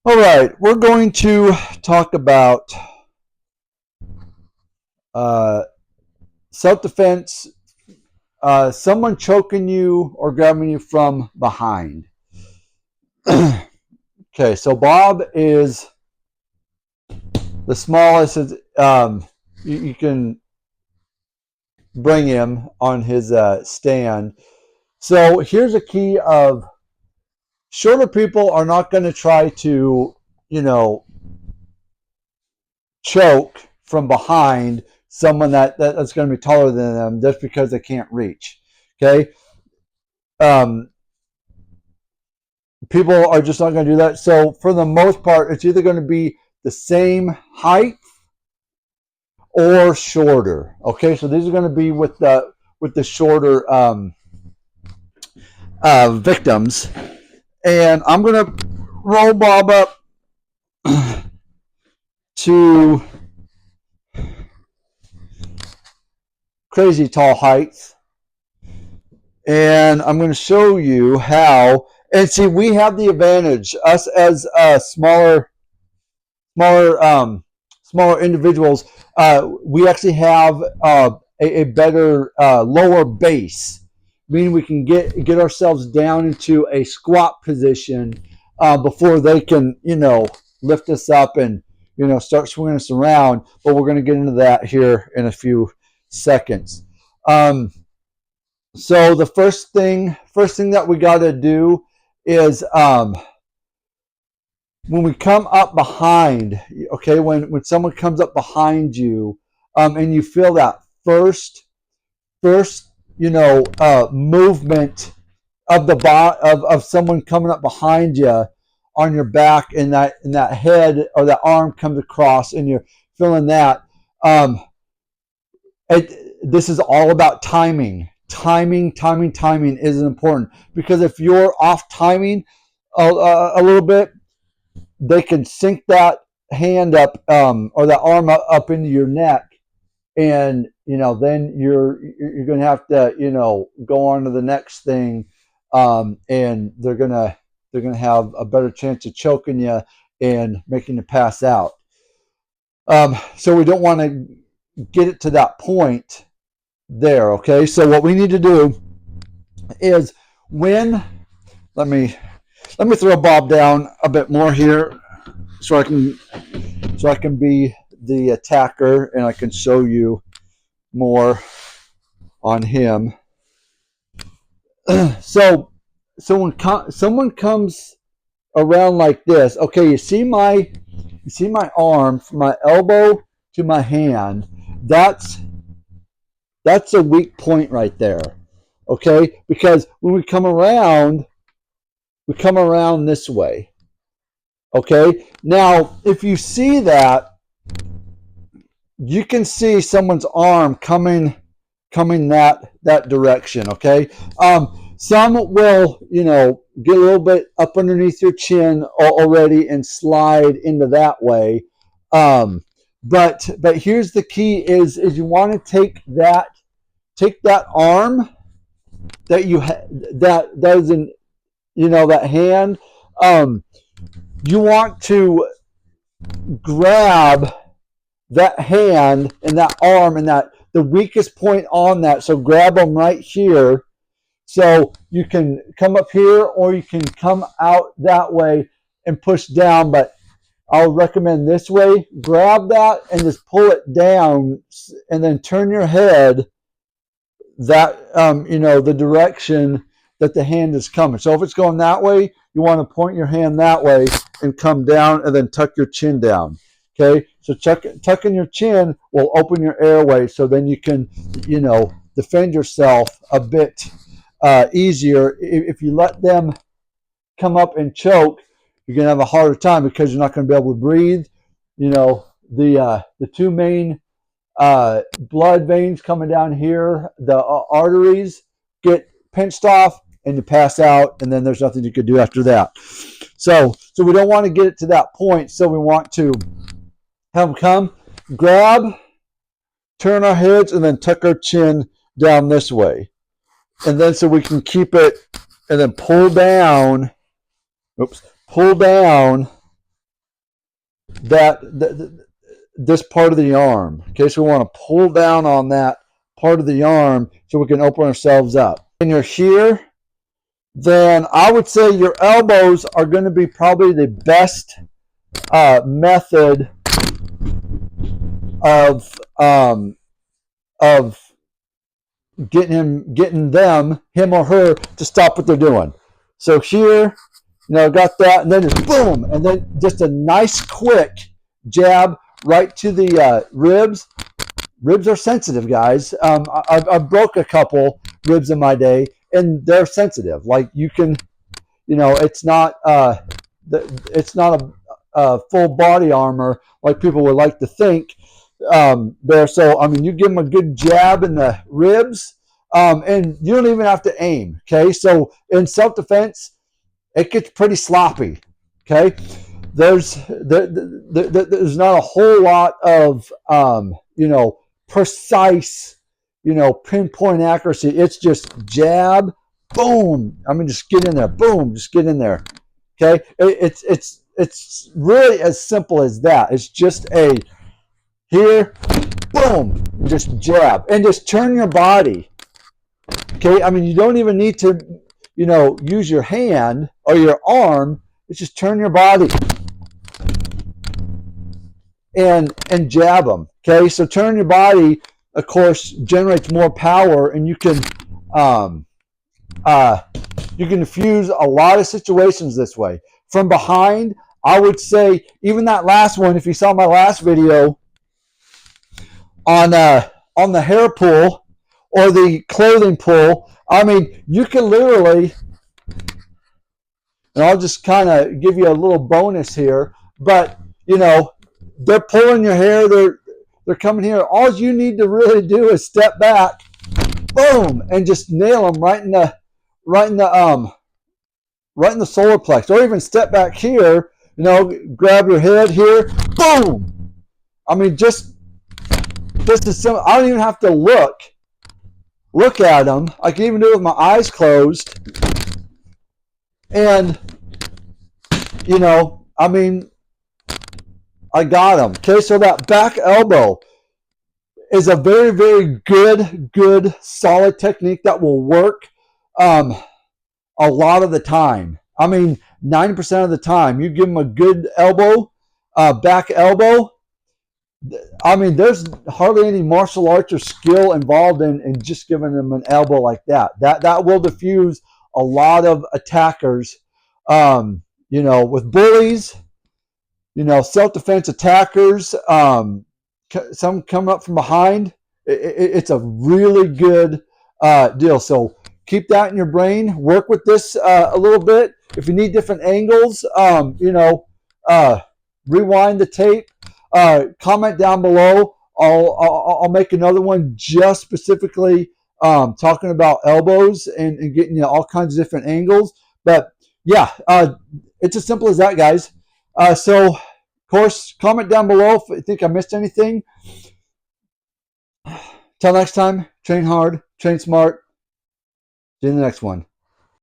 All right, we're going to talk about uh, self-defense, someone choking you or grabbing you from behind. Okay, so Bob is the smallest. You can bring him on his stand. So here's a key of shorter people are not going to try to, you know, choke from behind someone that's going to be taller than them just because they can't reach. Okay. Um, People are just not going to do that. So for the most part, it's either going to be the same height or shorter. Okay. So these are going to be with the shorter victims. And I'm going to roll Bob up to crazy tall heights. And I'm going to show you how. And see, we have the advantage, us as smaller, smaller individuals. We actually have a better lower base, meaning we can get ourselves down into a squat position before they can, lift us up and start swinging us around. But we're going to get into that here in a few seconds. So the first thing that we got to do is when we come up behind, okay, when someone comes up behind you, and you feel that first movement of of someone coming up behind you on your back, and that head or that arm comes across, and you're feeling that. Um, this is all about timing. Timing is important, because if you're off timing a little bit, they can sink that hand up, or that arm up into your neck, and then you're going to have to go on to the next thing, and they're gonna have a better chance of choking you and making you pass out. So we don't want to get it to that point there. Okay, so what we need to do is when let me throw Bob down a bit more here, so I can be the attacker, and I can show you more on him. so when someone comes around like this, okay, you see my arm from my elbow to my hand. That's a weak point right there. Okay, because when we come around this way. Okay, now if you see that, you can see someone's arm coming that direction. Okay, some will get a little bit up underneath your chin already and slide into that way. But here's the key: is you want to take that arm that you that doesn't that hand. You want to grab that hand and that arm and that the weakest point on that. So grab them right here. So you can come up here, or you can come out that way and push down. But I'll recommend this way. Grab that and just pull it down, and then turn your head that the direction that the hand is coming. So if it's going that way, you want to point your hand that way and come down, and then tuck your chin down. Okay, so tucking your chin will open your airway, so then you can defend yourself a bit easier. If you let them come up and choke, you're going to have a harder time, because you're not going to be able to breathe. The two main blood veins coming down here, the arteries, get pinched off, and you pass out, and then there's nothing you could do after that. So we don't want to get it to that point. So we want to have them come, grab, turn our heads, and then tuck our chin down this way, and then so we can keep it, and then pull down. Pull down this part of the arm. Okay, so we want to pull down on that part of the arm so we can open ourselves up. And you're here, then I would say your elbows are going to be probably the best method of getting him or her, to stop what they're doing. So here, got that, and then just boom, and then just a nice quick jab right to the ribs. Ribs are sensitive, guys. I broke a couple ribs in my day, and they're sensitive. Like you can, it's not a full body armor like people would like to think. There, so I mean, you give them a good jab in the ribs, and you don't even have to aim. Okay, so in self-defense, it gets pretty sloppy. Okay, there's not a whole lot of precise, pinpoint accuracy. It's just jab, boom. I mean, just get in there, boom, just get in there. Okay, it's really as simple as that. It's just a here, boom, just jab, and just turn your body. Okay, I mean, you don't even need to, use your hand or your arm. It's just turn your body and jab them. Okay, so turn your body, of course, generates more power, and you can diffuse a lot of situations this way. From behind, I would say, even that last one, if you saw my last video on the hair pull or the clothing pull, I mean, you can literally, and I'll just kind of give you a little bonus here, but they're pulling your hair, they're coming here. All you need to really do is step back, boom, and just nail them right in the solar plex, or even step back here, grab your head here, boom. I mean, just this is simple. I don't even have to look at them. I can even do it with my eyes closed, and I mean, I got them. Okay, so that back elbow is a very, very good, solid technique that will work a lot of the time. I mean, 90% of the time, you give them a good elbow, back elbow. I mean, there's hardly any martial arts or skill involved in just giving them an elbow like that. That will diffuse a lot of attackers. With bullies, self-defense attackers, some come up from behind. It's a really good deal. So keep that in your brain. Work with this a little bit. If you need different angles, rewind the tape. Comment down below. I'll make another one just specifically talking about elbows and getting you all kinds of different angles. But yeah, it's as simple as that, guys. So, of course, comment down below if you think I missed anything. Till next time, train hard, train smart. See you in the next one.